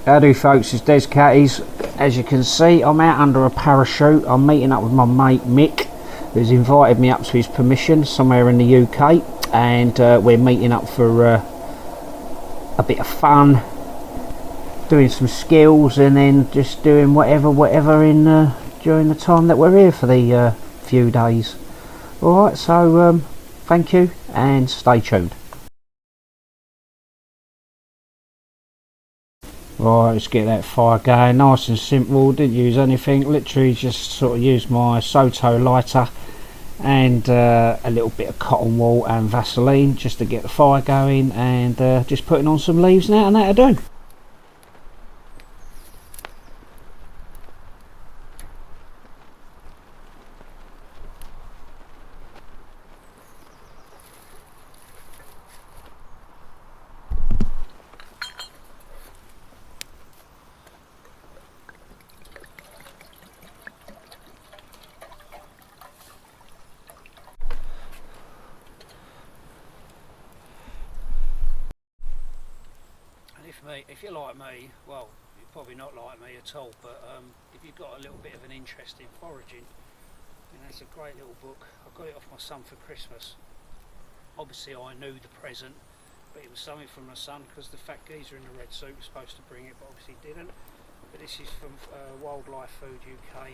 Howdy folks, it's Cattys. As you can see, I'm out under a parachute. I'm meeting up with my mate Mick, who's invited me up to his permission somewhere in the UK, and we're meeting up for a bit of fun, doing some skills, and then just doing whatever in during the time that we're here for the few days. Alright, so thank you and stay tuned. Right, let's get that fire going, nice and simple, didn't use anything, literally just sort of used my Soto lighter and a little bit of cotton wool and Vaseline just to get the fire going, and just putting on some leaves now and that'll do. If you're like me, well, you're probably not like me at all, but if you've got a little bit of an interest in foraging, then it's a great little book. I got it off my son for Christmas. Obviously I knew the present, but it was something from my son because the fat geezer in the red suit was supposed to bring it, but obviously didn't. But this is from Wildlife Food UK.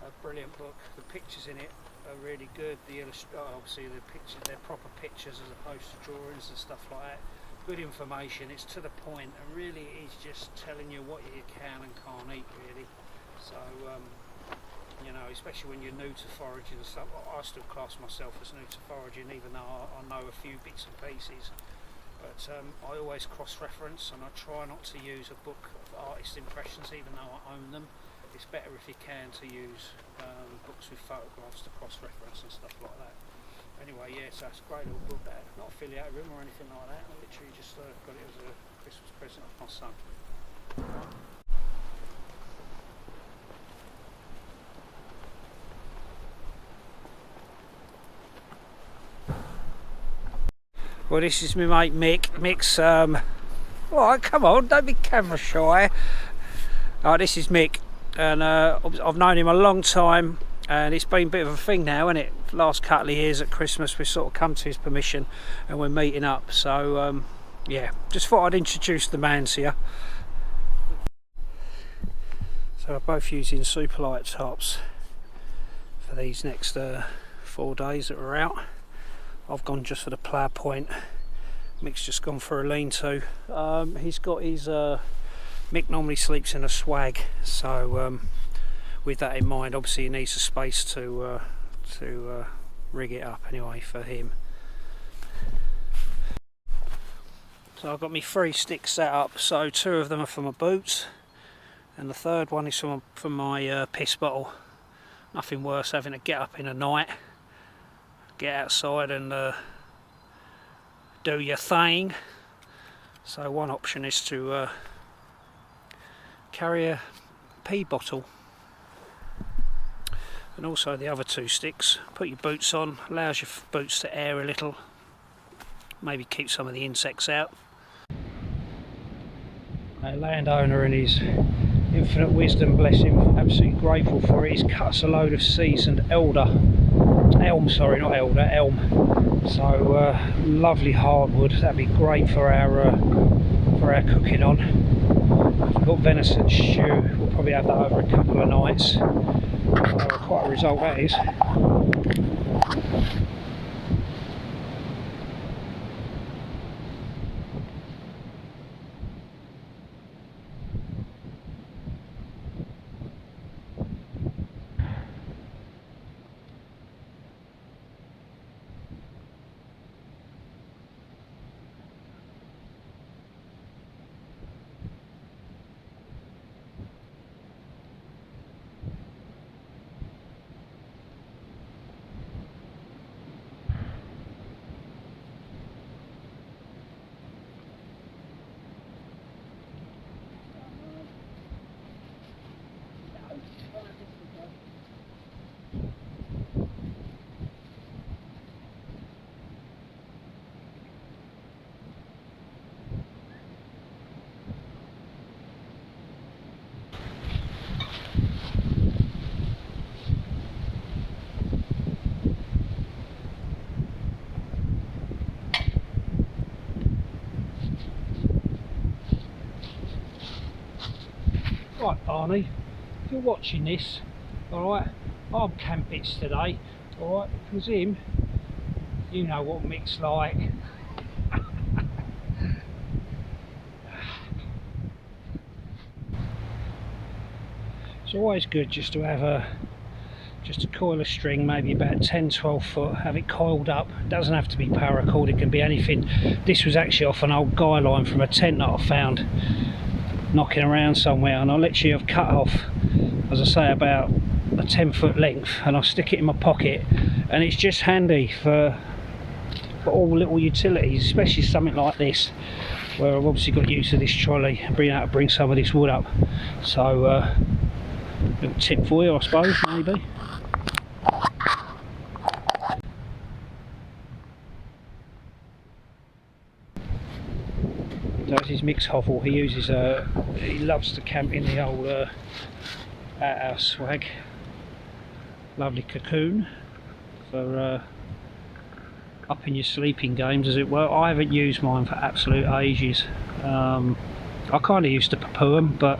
A brilliant book. The pictures in it are really good. Obviously the pictures, they're proper pictures as opposed to drawings and stuff like that. Good information, it's to the point, and really it is just telling you what you can and can't eat, really. So you know, especially when you're new to foraging and stuff. I still class myself as new to foraging, even though I know a few bits and pieces, but I always cross-reference, and I try not to use a book of artist impressions even though I own them. It's better if you can to use books with photographs to cross-reference and stuff like that. Anyway, yeah, so it's a great little book, that. Not affiliated with him or anything like that. I literally just got it as a Christmas present off my son. Well, this is my mate Mick. Mick's, alright, come on, don't be camera shy. Alright, this is Mick, and I've known him a long time. And it's been a bit of a thing now, isn't it? Last couple of years at Christmas we sort of come to his permission and we're meeting up. So yeah, just thought I'd introduce the man to you. So we're both using Superlight tops for these next 4 days that we're out. I've gone just for the plough point. Mick's just gone for a lean-to. He's got his Mick normally sleeps in a swag, so with that in mind, obviously he needs the space to rig it up anyway for him. So I've got my 3 sticks set up, so 2 of them are for my boots and the third one is for my piss bottle. Nothing worse having to get up in the night, get outside and do your thing. So one option is to carry a pee bottle. And also the other 2 sticks, put your boots on, allows your boots to air a little, maybe keep some of the insects out. A landowner in his infinite wisdom, bless him, absolutely grateful for it. He's cut us a load of seasoned elm. So lovely hardwood, that'd be great for our cooking on. We've got venison stew, we'll probably have that over a couple of nights. Quite a result that is. Right, Barney, if you're watching this, alright, I'm Campits today, alright, because him, you know what Mick's like. It's always good just to have a coil of string, maybe about 10-12 foot, have it coiled up. It doesn't have to be paracord, it can be anything. This was actually off an old guy line from a tent that I found knocking around somewhere, and I literally have cut off, as I say, about a 10-foot length, and I stick it in my pocket, and it's just handy for all little utilities, especially something like this, where I've obviously got use of this trolley and being able to bring some of this wood up. So little tip for you, I suppose, maybe. That's his mix hovel. He uses he loves to camp in the old outhouse swag. Lovely cocoon for up in your sleeping games, as it were. I haven't used mine for absolute ages. I kind of used to poo them, but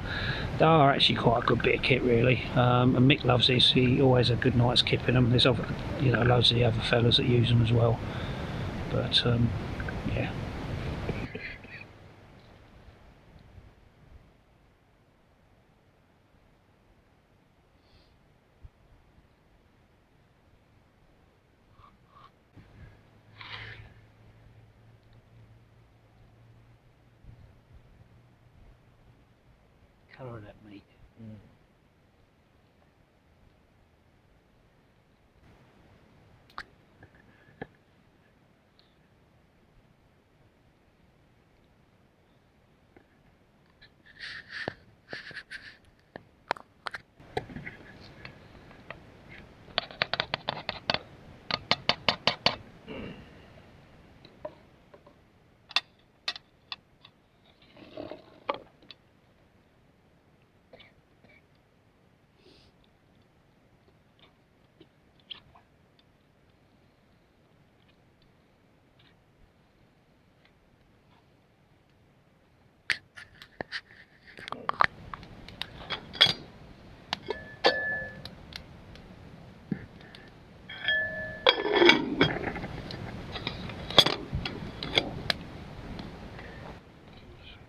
they are actually quite a good bit of kit, really. And Mick loves this. He always has a good night's kip in them. There's other, you know, loads of the other fellas that use them as well. But yeah. Colour of that meat.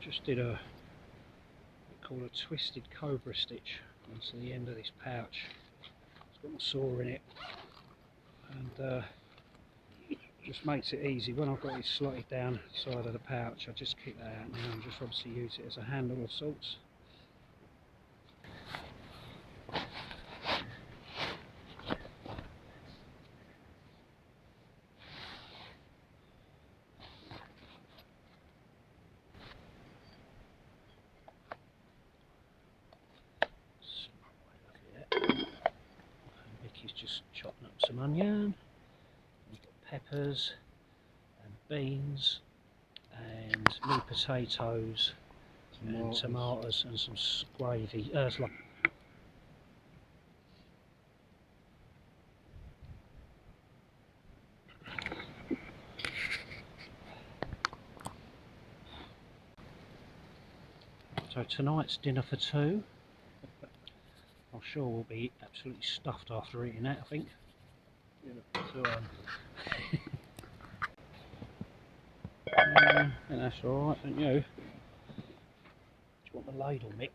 Just did a called a twisted cobra stitch onto the end of this pouch. It's got my saw in it, and just makes it easy. When I've got it slotted down the side of the pouch, I just kick that out now and just obviously use it as a handle of sorts. Vicky's just chopping up some onion. We've got peppers and beans and new potatoes and tomatoes and some gravy. It's like so tonight's dinner for two. I'm sure we'll be absolutely stuffed after eating that, I think. And that's alright, don't you? Do you want the ladle, Mick?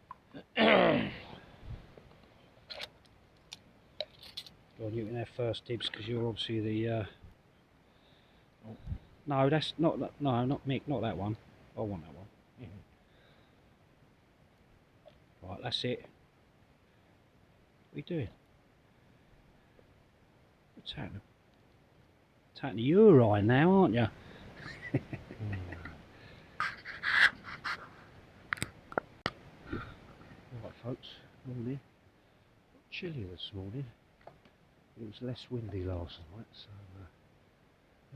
Go on, you can have first dibs because you're obviously the. No, that's not. No, not Mick, not that one. I want that one. Yeah. Right, that's it. What are you doing? You're taking the urine now, aren't you? Right, folks. Morning. Chilly this morning. It was less windy last night, so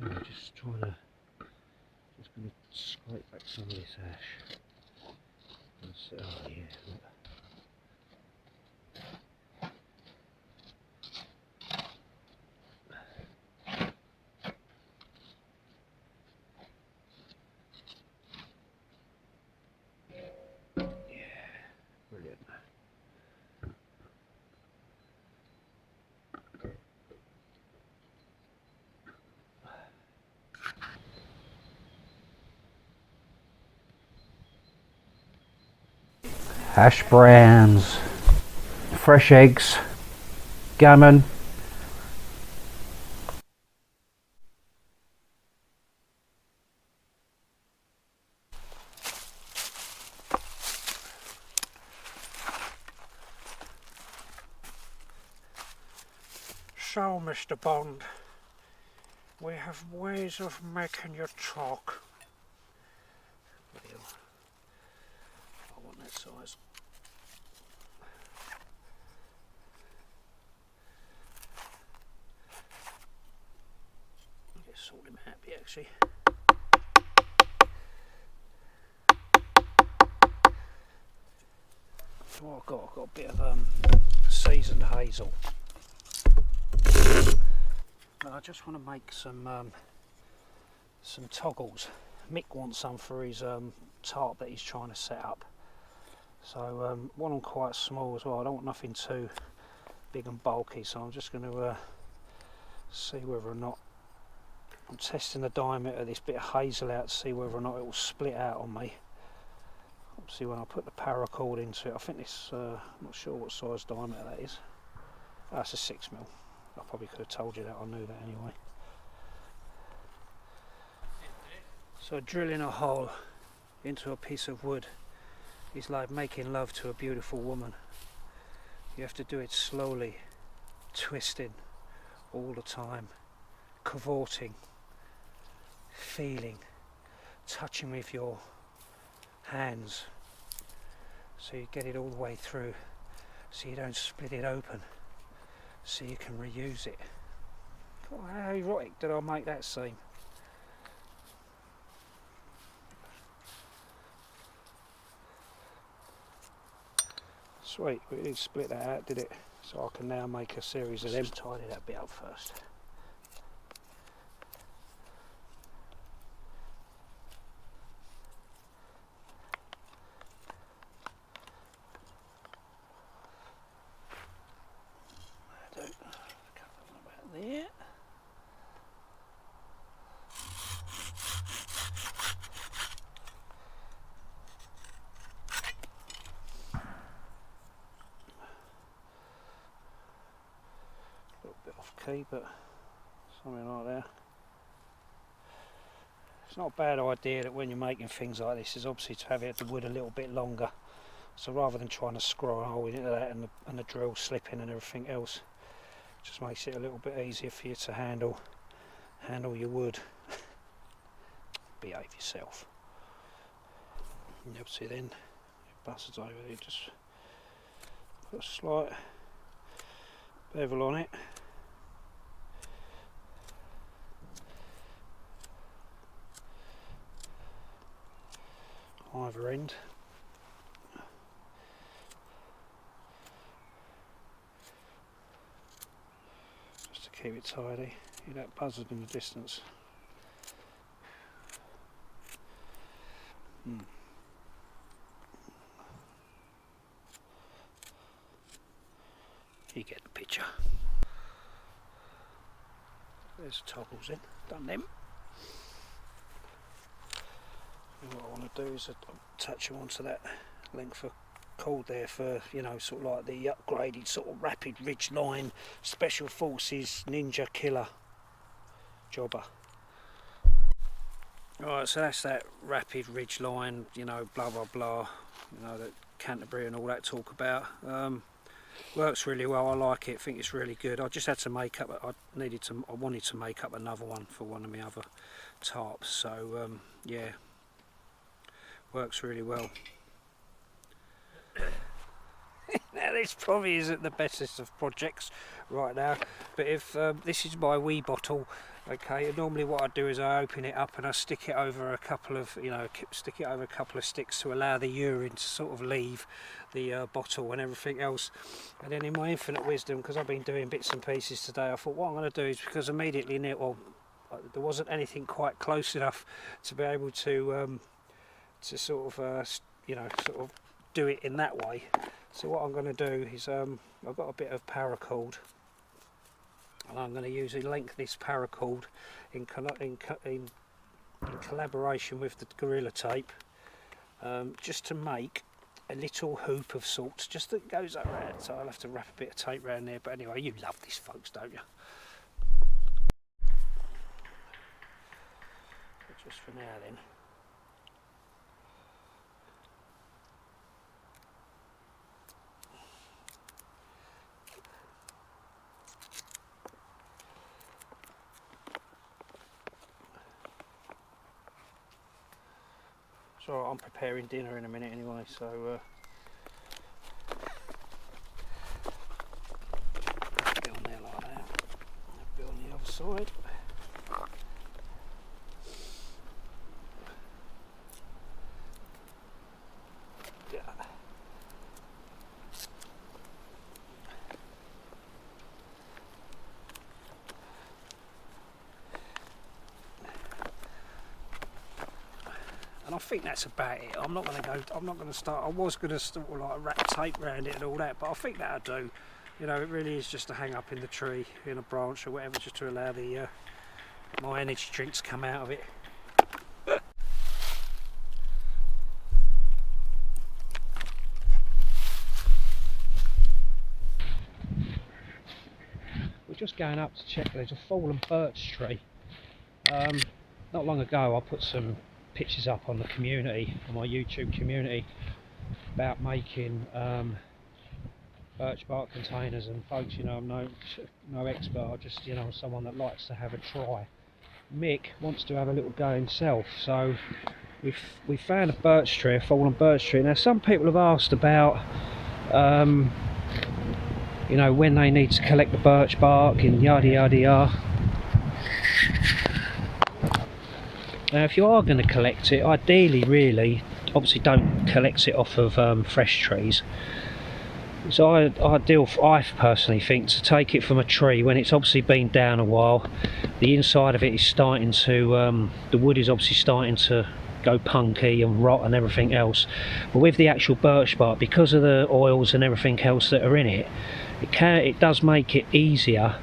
I'm just going to scrape back some of this ash. Oh yeah, look. Yeah, brilliant. hash browns, fresh eggs, gammon. So, Mr. Bond, we have ways of making you talk. I want that size. I'll just sort him out a bit actually. What I've got a bit of seasoned hazel. And I just want to make some toggles. Mick wants some for his tarp that he's trying to set up. So want them quite small as well. I don't want nothing too big and bulky, so I'm just going to see whether or not I'm testing the diameter of this bit of hazel out to see whether or not it will split out on me. Obviously when I put the paracord into it, I think this, I'm not sure what size diameter that is. That's a 6mm. I probably could have told you that, I knew that anyway. So drilling a hole into a piece of wood is like making love to a beautiful woman. You have to do it slowly, twisting all the time, cavorting, feeling, touching with your hands, so you get it all the way through, so you don't split it open, so you can reuse it. God, how erotic did I make that seem? Sweet, we didn't split that out, did it? So I can now make a series of them. Tidy that bit up first. There. A little bit off key, but something like that. It's not a bad idea that when you're making things like this is obviously to have the wood a little bit longer. So rather than trying to screw a hole into that and the drill slipping and everything else, just makes it a little bit easier for you to handle your wood. Behave yourself. And obviously then it busts over there, just put a slight bevel on it. Either end. Just to keep it tidy. Hear that buzzard in the distance. You get the picture. There's the toggles in, done them. And what I want to do is attach them onto that length of cord there for, you know, sort of like the upgraded sort of rapid ridge line special forces ninja killer jobber. Alright, so that's that rapid ridge line, you know, blah blah blah, you know, that Canterbury and all that talk about. Works really well, I like it, think it's really good. I just had to make up, I wanted to make up another one for one of my other tarps, so yeah, works really well. Now this probably isn't the bestest of projects right now, but if this is my wee bottle, okay, and normally what I do is I open it up and I stick it over a couple of, you know, sticks to allow the urine to sort of leave the bottle and everything else. And then in my infinite wisdom, because I've been doing bits and pieces today, I thought what I'm going to do is, because immediately near, well, there wasn't anything quite close enough to be able to sort of you know, sort of do it in that way. So what I'm going to do is I've got a bit of paracord, and I'm going to use length this paracord in collaboration with the Gorilla Tape, just to make a little hoop of sorts just that goes around, so I'll have to wrap a bit of tape around there. But anyway, you love this, folks, don't you? But just for now then. So I'm preparing dinner in a minute anyway, so a bit on there like that, a bit on the other side. Yeah. And I think that's about it. I'm not going to start. I was going to sort of like wrap tape around it and all that, but I think that'll do. You know, it really is just to hang up in the tree, in a branch or whatever, just to allow the my energy drink to come out of it. We're just going up to check. There's a fallen birch tree. Not long ago, I put some pictures up on the community, on my YouTube community, about making birch bark containers. And folks, you know, I'm no expert. I'm just, you know, someone that likes to have a try. Mick wants to have a little go himself, so we found a birch tree, a fallen birch tree. Now, some people have asked about you know, when they need to collect the birch bark and yada yada yada. Now, if you are going to collect it, ideally, really, obviously don't collect it off of fresh trees. So I personally think to take it from a tree when it's obviously been down a while, the inside of it is starting to, the wood is obviously starting to go punky and rot and everything else. But with the actual birch bark, because of the oils and everything else that are in it, it does make it easier.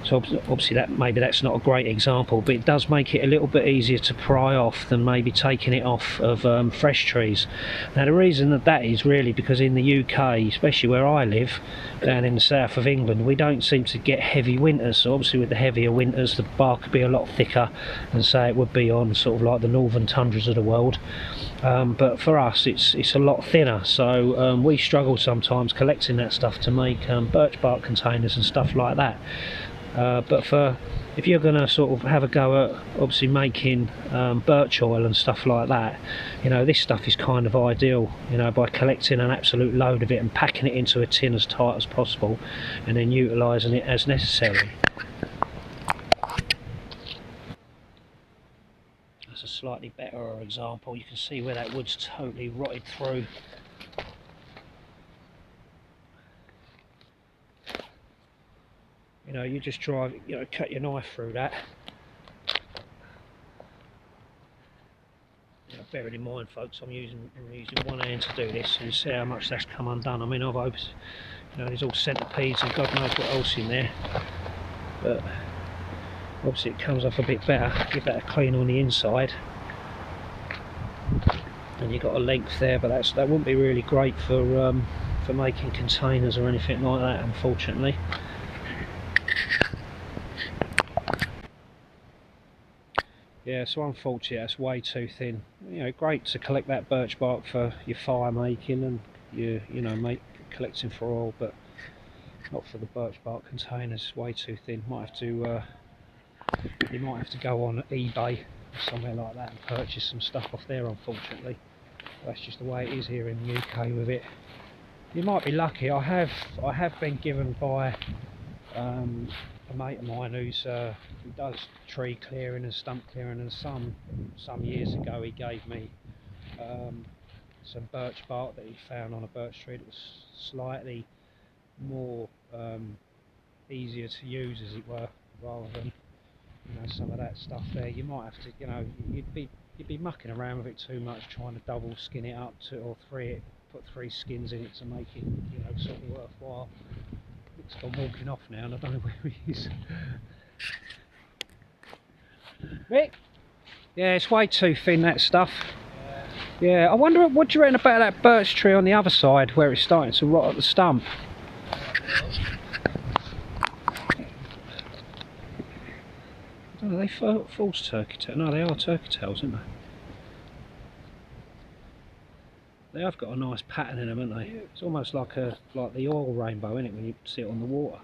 So obviously maybe that's not a great example, but it does make it a little bit easier to pry off than maybe taking it off of fresh trees. Now, the reason that is really because in the UK, especially where I live, down in the south of England, we don't seem to get heavy winters. So obviously with the heavier winters, the bark would be a lot thicker than say it would be on sort of like the northern tundras of the world. But for us, it's a lot thinner, so we struggle sometimes collecting that stuff to make birch bark containers and stuff like that. But if you're going to sort of have a go at obviously making birch oil and stuff like that, you know, this stuff is kind of ideal, you know, by collecting an absolute load of it and packing it into a tin as tight as possible and then utilising it as necessary. That's a slightly better example. You can see where that wood's totally rotted through. You know, you just try, you know, cut your knife through that. You know, bearing in mind, folks, I'm using one hand to do this, and you see how much that's come undone. I mean, I've hoped, you know, there's all centipedes and God knows what else in there, but obviously it comes off a bit better. Give that a clean on the inside, and you've got a length there, but that wouldn't be really great for making containers or anything like that, unfortunately. Yeah, so unfortunately that's way too thin. You know, great to collect that birch bark for your fire making and you know, collecting for oil, but not for the birch bark containers. Way too thin. Might have to you might have to go on eBay or somewhere like that and purchase some stuff off there, unfortunately. That's just the way it is here in the UK with it. You might be lucky. I have been given by a mate of mine who does tree clearing and stump clearing, and some years ago he gave me some birch bark that he found on a birch tree that was slightly more easier to use, as it were, rather than, you know, some of that stuff there. You might have to, you know, you'd be mucking around with it too much, trying to double skin it up put three skins in it to make it, you know, sort of worthwhile. It's gone walking off now and I don't know where he is. Rick? Yeah, it's way too thin, that stuff. Yeah, I wonder what do you reckon about that birch tree on the other side where it's starting to rot at the stump? I don't know, are they false turkey tails? No, they are turkey tails, aren't they? They have got a nice pattern in them, haven't they? Yeah. It's almost like the oil rainbow, isn't it, when you see it on the water?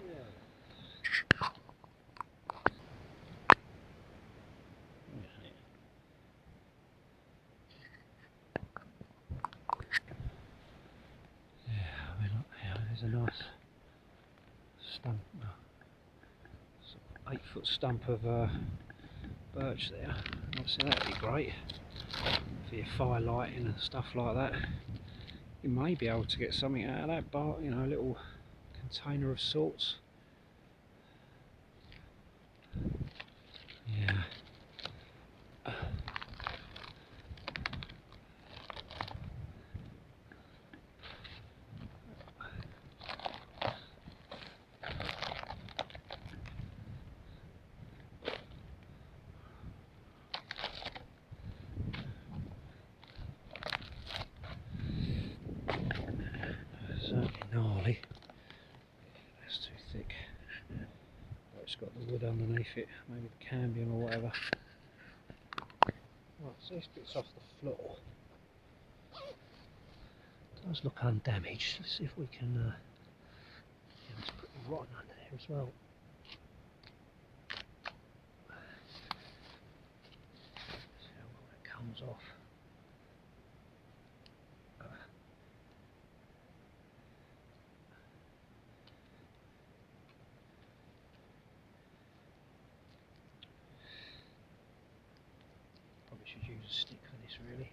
Yeah, I mean, look, yeah, there's a nice stump, 8-foot stump of birch there. Obviously that'd be great for your fire lighting and stuff like that. You may be able to get something out of that bar, you know, a little container of sorts. Yeah. Certainly gnarly. That's too thick. But it's got the wood underneath it, maybe the cambium or whatever. Right, so this bit's off the floor. It does look undamaged. Let's see if we can. Yeah, it's pretty rotten under there as well. See how well that comes off. Probably should use a stick for this, really.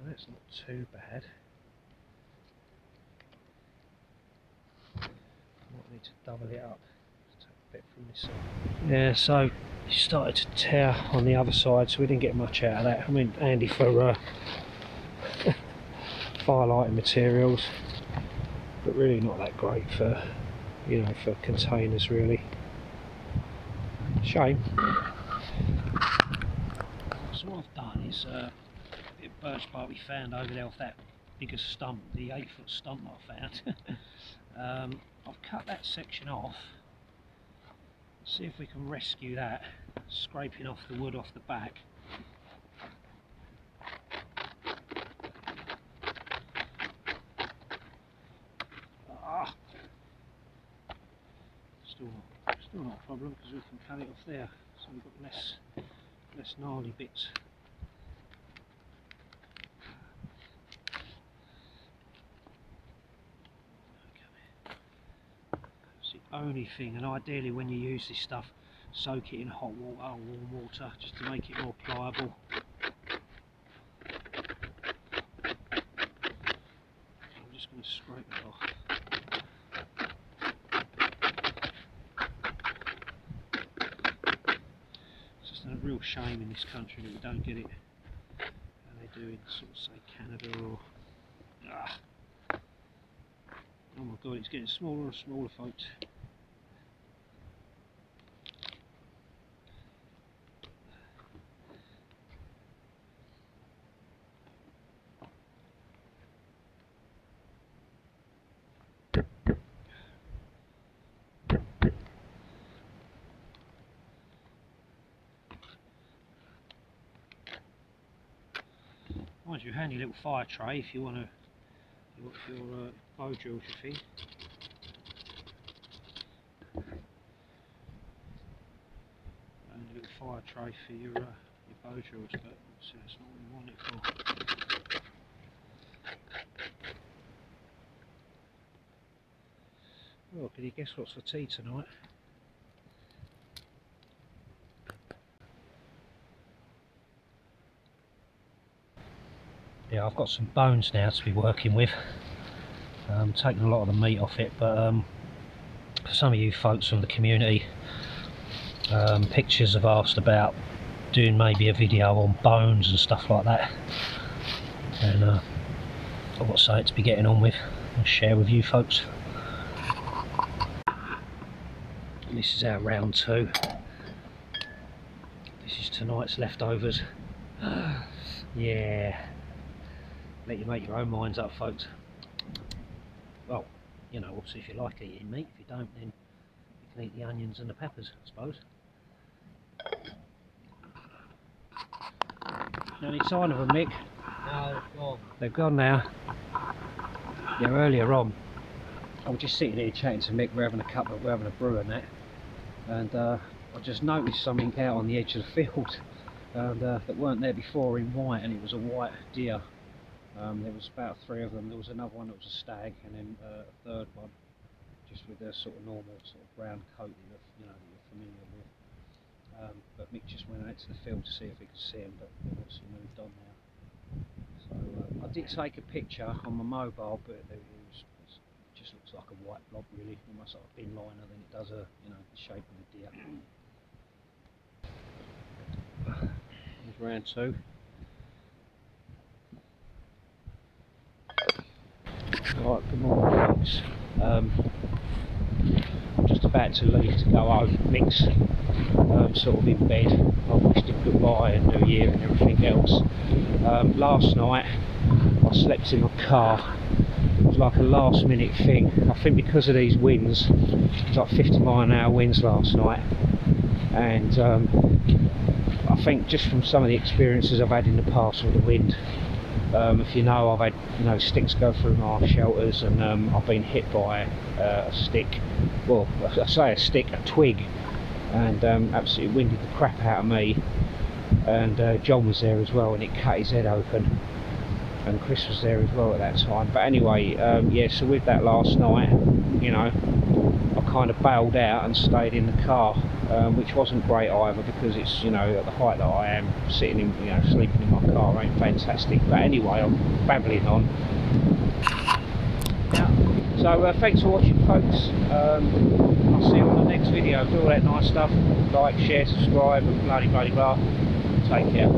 That's not too bad. Might need to double it up. Take a bit from this side. Yeah, so it started to tear on the other side, so we didn't get much out of that. I mean, handy for firelighting materials, but really not that great for, you know, for containers really. Shame. So what I've done is a bit of birch bark we found over there off that bigger stump, the 8-foot stump that I found. I've cut that section off. See if we can rescue that, scraping off the wood off the back. Still not a problem because we can cut it off there, so we've got less gnarly bits. It's the only thing, and ideally when you use this stuff, soak it in hot water or warm water just to make it more pliable. I'm just going to scrape it off. A real shame in this country that we don't get it how they do in sort of say Canada or oh my god, it's getting smaller and smaller, folks. Mind Gives you a handy little fire tray if you want to your bow drills, you see. And a little fire tray for your bow drills, but obviously that's not what we want it for. Well, can you guess what's for tea tonight? Yeah, I've got some bones now to be working with. Taking a lot of the meat off it, but for some of you folks from the community, pictures have asked about doing maybe a video on bones and stuff like that, and I've got something to be getting on with and share with you folks. And this is our round 2. This is tonight's leftovers. Yeah, let you make your own minds up, folks. Well, you know, obviously if you like eating meat. If you don't, then you can eat the onions and the peppers, I suppose. Any sign of them, Mick? No, they've gone. They've gone now. Yeah, earlier on, I was just sitting here chatting to Mick. We're having a brew and that, and I just noticed something out on the edge of the field that weren't there before in white, and it was a white deer. There was about 3 of them. There was another one that was a stag, and then a third one just with a sort of normal sort of brown coat that you're familiar with. But Mick just went out to the field to see if he could see him, but they've obviously moved on now. So I did take a picture on my mobile, but it just looks like a white blob, really, almost like a bin liner than it does the shape of the deer. There's round 2. Right, good morning folks. I'm just about to leave to go home. Mick's sort of in bed. I've wished him goodbye and New Year and everything else. Last night I slept in my car. It was like a last minute thing. I think because of these winds, it was like 50-mile-an-hour winds last night, and I think just from some of the experiences I've had in the past with the wind, if you know, I've had sticks go through my shelters, and I've been hit by a stick. Well, I say a stick, a twig, and absolutely winded the crap out of me. And John was there as well, and it cut his head open. And Chris was there as well at that time. But anyway, yeah. So with that last night, I kind of bailed out and stayed in the car, which wasn't great either, because it's at the height that I am, sitting in sleeping in my car ain't fantastic. But anyway, I'm babbling on. So thanks for watching, folks. I'll see you on the next video. Do all that nice stuff. Like, share, subscribe, and blah blah blah. Take care.